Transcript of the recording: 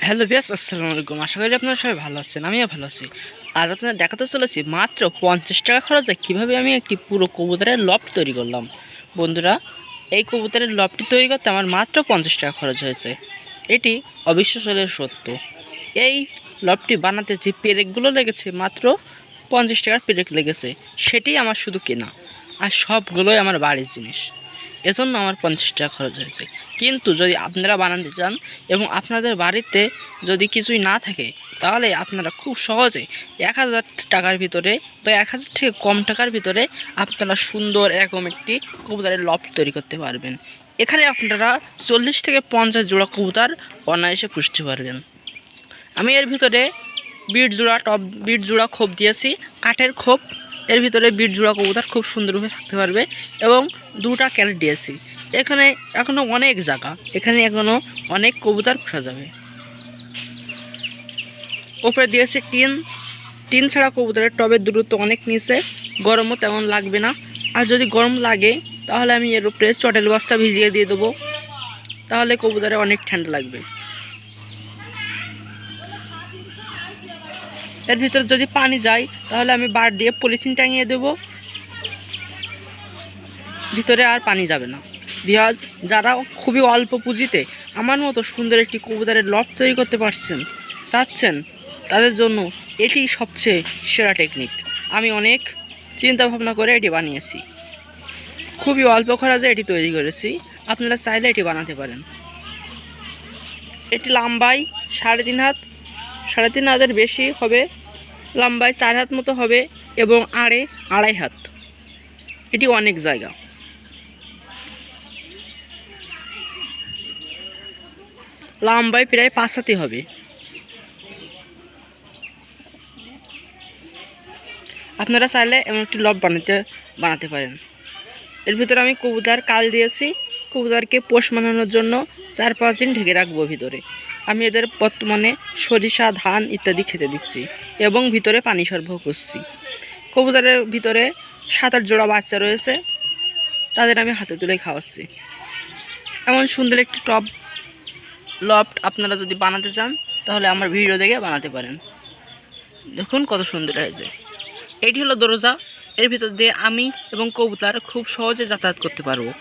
Hello viewers, আসসালামু আলাইকুম। আশা করি আপনারা সবাই ভালো আছেন, আমিও ভালো আছি। আজ আপনারা দেখাতে চলেছি মাত্র 50 টাকা খরচে কীভাবে আমি একটি পুরো কবুতরের লফট তৈরি করলাম। বন্ধুরা, এই কবুতরের লফটটি তৈরি করতে আমার মাত্র 50 টাকা খরচ হয়েছে। এটি অবিশ্বাস্য হলেও সত্য। এই লফটটি বানাতে যে পেরেকগুলো লেগেছে মাত্র 50 টাকার পেরেক লেগেছে, সেটি আমার শুধু কেনা, আর সবগুলোই আমার বাড়ির জিনিস। এজন্য আমার 50 টাকা খরচ হয়েছে। কিন্তু যদি আপনারা বানাতে চান এবং আপনাদের বাড়িতে যদি কিছুই না থাকে, তাহলে আপনারা খুব সহজে 1000 টাকার ভিতরে বা 1000 থেকে কম টাকার ভিতরে আপনারা সুন্দর এরকম একটি কবুতরের লফট তৈরি করতে পারবেন। এখানে আপনারা 40 থেকে 50 জোড়া কবুতর অনায়াসে পুষতে পারবেন। আমি এর ভিতরে বিট জোড়া খোপ দিয়েছি, কাঠের খোপ। এর ভিতরে বিট জোড়া কবুতর খুব সুন্দরভাবে থাকতে পারবে এবং 2টা ক্যারেট দিয়েছি। এখানে এখনও অনেক জায়গা, এখানে এখনও অনেক কবুতর পোষা যাবে। ওপরে দিয়েছি টিন ছাড়া কবুতরের টবের দূরত্ব অনেক নিচে, গরমও তেমন লাগবে না। আর যদি গরম লাগে তাহলে আমি এর উপরে চটেল বস্তা ভিজিয়ে দিয়ে দেবো, তাহলে কবুতরে অনেক ঠান্ডা লাগবে। এর ভিতরে যদি পানি যায় তাহলে আমি বার দিয়ে পলিথিন টাঙিয়ে দেবো, ভিতরে আর পানি যাবে না। বিকজ যারা খুবই অল্প পুঁজিতে আমার মতো সুন্দর একটি কবুতরের লফট তৈরি করতে চাচ্ছেন, তাদের জন্য এটি সবচেয়ে সেরা টেকনিক। আমি অনেক চিন্তা ভাবনা করে এটি বানিয়েছি, খুবই অল্প খরচে এটি তৈরি করেছি। আপনারা চাইলে এটি বানাতে পারেন। এটি লম্বায় 3.5 হাত, 3.5 হাতের বেশি হবে, লম্বায় 4 হাত মতো হবে এবং আড়ে 2.5 হাত। এটি অনেক জায়গা। লম্বায় প্রায় 5 হাতই হবে। আপনারা চাইলে এমন একটি লফট বানাতে পারেন। এর ভিতরে আমি কবুতর কাল দিয়েছি। কবুতরকে পোষ মানানোর জন্য 4-5 দিন ঢেকে রাখবো ভিতরে। আমি এদের বর্তমানে সরিষা, ধান ইত্যাদি খেতে দিচ্ছি এবং ভিতরে পানি সরবরাহ করছি। কবুতরের ভিতরে 7-8 জোড়া বাচ্চা রয়েছে, তাদের আমি হাতে তুলে খাওয়াচ্ছি। এমন সুন্দর একটি লফট আপনারা যদি বানাতে চান তাহলে আমার ভিডিও দেখে বানাতে পারেন। দেখুন কত সুন্দর হয়েছে। এটি হলো দরজা, এর ভিতর দিয়ে আমি এবং কবুতর খুব সহজে যাতায়াত করতে পারবো।